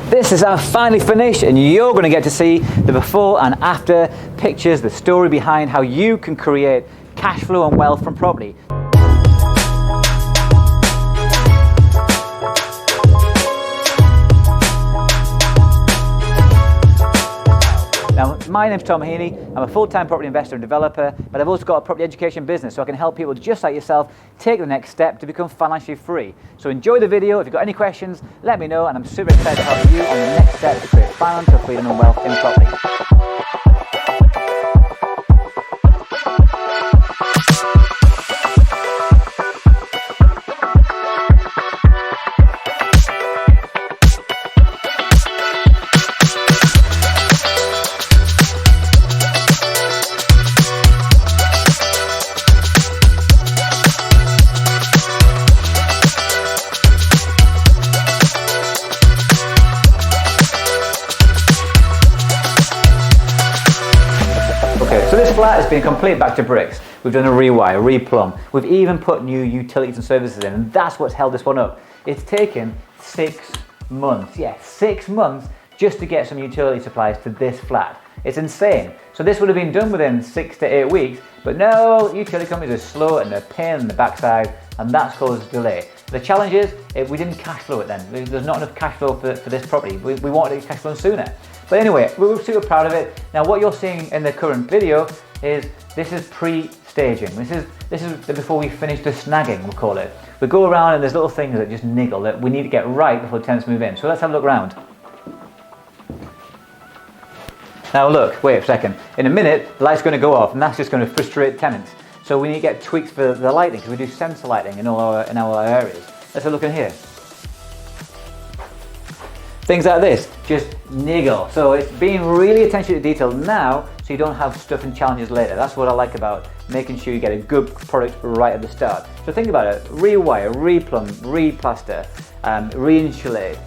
This is our finally finished, and you're going to get to see the before and after pictures, the story behind how you can create cash flow and wealth from property. Now, my name's Tom Heaney. I'm a full-time property investor and developer, but I've also got a property education business, so I can help people just like yourself take the next step to become financially free. So enjoy the video. If you've got any questions, let me know, and I'm super excited to help you on the next step to create financial freedom and wealth in property. So this flat has been complete back to bricks. We've done a rewire, replumb. We've even put new utilities and services in, and that's what's held this one up. It's taken 6 months, 6 months just to get some utility supplies to this flat. It's insane. So this would have been done within 6 to 8 weeks, but no, utility companies are slow and they're a pain in the backside, and that's caused a delay. The challenge is, we didn't cash flow it then. There's not enough cash flow for this property. We wanted it cash flow sooner. But anyway, we were super proud of it. Now what you're seeing in the current video is, this is pre-staging. This is before we finish the snagging, we'll call it. We go around and there's little things that just niggle that we need to get right before tenants move in. So let's have a look around. Now look, wait a second. In a minute, the light's going to go off, and that's just going to frustrate tenants. So we need to get tweaks for the lighting, because we do sensor lighting in all our areas. Let's have a look in here. Things like this just niggle. So it's being really attention to detail now, so you don't have stuff and challenges later. That's what I like about making sure you get a good product right at the start. So think about it: rewire, replumb, replaster, re-insulate.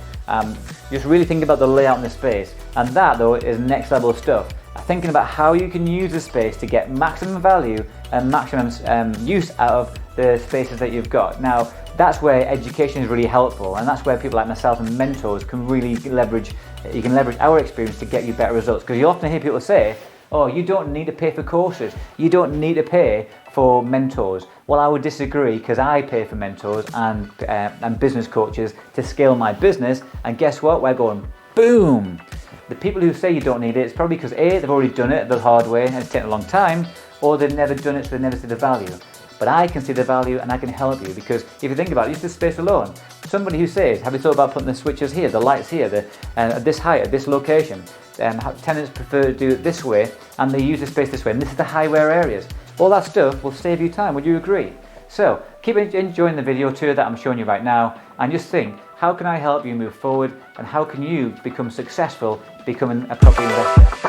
Just really think about the layout in the space. And that though is next level stuff. Thinking about how you can use the space to get maximum value and maximum use out of the spaces that you've got. Now, that's where education is really helpful, and that's where people like myself and mentors can really leverage. You can leverage our experience to get you better results, because you often hear people say, oh, you don't need to pay for courses, you don't need to pay for mentors. Well, I would disagree, because I pay for mentors and business coaches to scale my business, and guess what? We're going boom. The people who say you don't need it, it's probably because A, they've already done it the hard way and it's taken a long time, or they've never done it, so they never see the value. But I can see the value, and I can help you, because if you think about it, use this space alone. Somebody who says, have you thought about putting the switches here, the lights here, at this height, at this location? Tenants prefer to do it this way, and they use the space this way, and this is the high wear areas. All that stuff will save you time, would you agree? So keep enjoying the video tour that I'm showing you right now, and just think, how can I help you move forward, and how can you become successful becoming a property investor?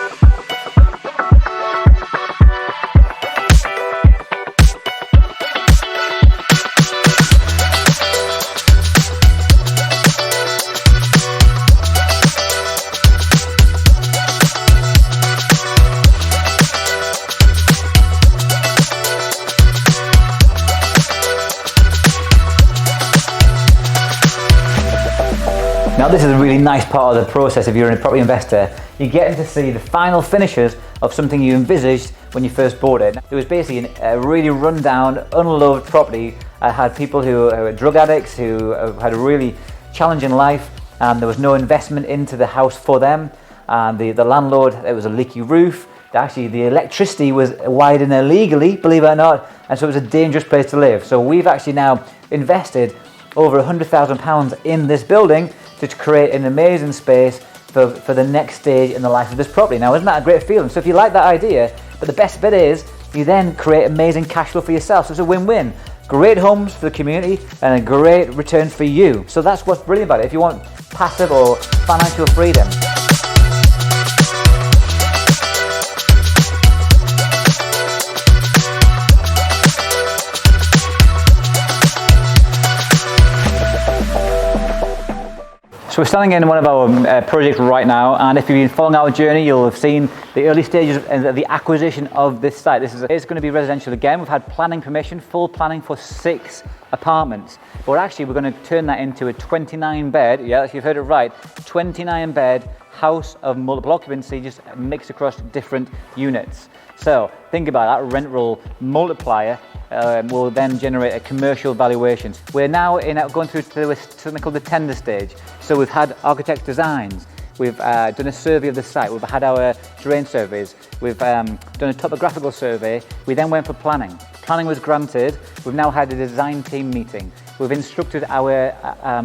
Now this is a really nice part of the process. If you're a property investor, you're getting to see the final finishes of something you envisaged when you first bought it. It was basically a really rundown, unloved property. I had people who were drug addicts, who had a really challenging life, and there was no investment into the house for them. And the landlord, it was a leaky roof. Actually, the electricity was wired in illegally, believe it or not, and so it was a dangerous place to live. So we've actually now invested over £100,000 in this building to create an amazing space for the next stage in the life of this property. Now, isn't that a great feeling? So if you like that idea, but the best bit is, you then create amazing cash flow for yourself. So it's a win-win. Great homes for the community and a great return for you. So that's what's brilliant about it. If you want passive or financial freedom. So So we're standing in one of our projects right now, and if you've been following our journey, you'll have seen the early stages of the acquisition of this site. It's going to be residential again. We've had planning permission, full planning for 6 apartments. But actually we're going to turn that into a 29-bed, yes, you've heard it right, 29-bed house of multiple occupancy, just mixed across different units. So think about that rental multiplier will then generate a commercial valuation. We're now going through to something called the tender stage. So we've had architect designs, we've done a survey of the site, we've had our terrain surveys, we've done a topographical survey, we then went for planning. Planning was granted, we've now had a design team meeting, we've instructed our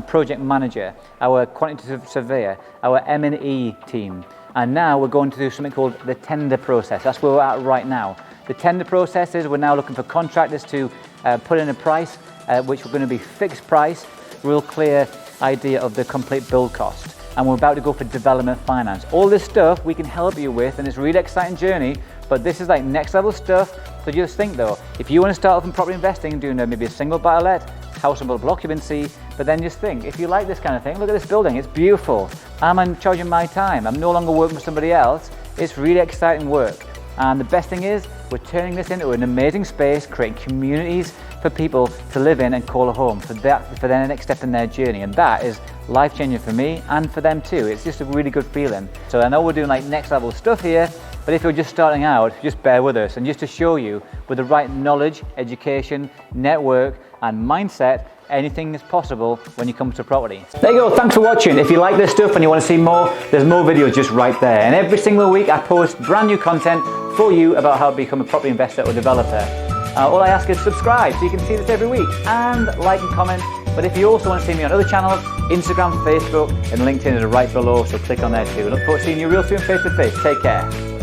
project manager, our quantitative surveyor, our M&E team, and now we're going to do something called the tender process. That's where we're at right now. The tender process is we're now looking for contractors to put in a price, which we're going to be fixed price, real clear idea of the complete build cost. And we're about to go for development finance. All this stuff we can help you with, and it's a really exciting journey, but this is like next level stuff. So just think though, if you want to start off in property investing, doing maybe a single buy-to-let, house and multiple occupancy, but then just think, if you like this kind of thing, look at this building, it's beautiful. I'm charging my time, I'm no longer working for somebody else. It's really exciting work. And the best thing is, we're turning this into an amazing space, creating communities for people to live in and call a home for their next step in their journey. And that is life-changing for me and for them too. It's just a really good feeling. So I know we're doing like next level stuff here, but if you're just starting out, just bear with us. And just to show you, with the right knowledge, education, network, and mindset, anything is possible when you come to property. There you go, thanks for watching. If you like this stuff and you want to see more, there's more videos just right there. And every single week I post brand new content for you about how to become a property investor or developer. All I ask is subscribe so you can see this every week, and like and comment. But if you also want to see me on other channels, Instagram, Facebook, and LinkedIn is right below, so click on there too. Look forward to seeing you real soon face to face. Take care.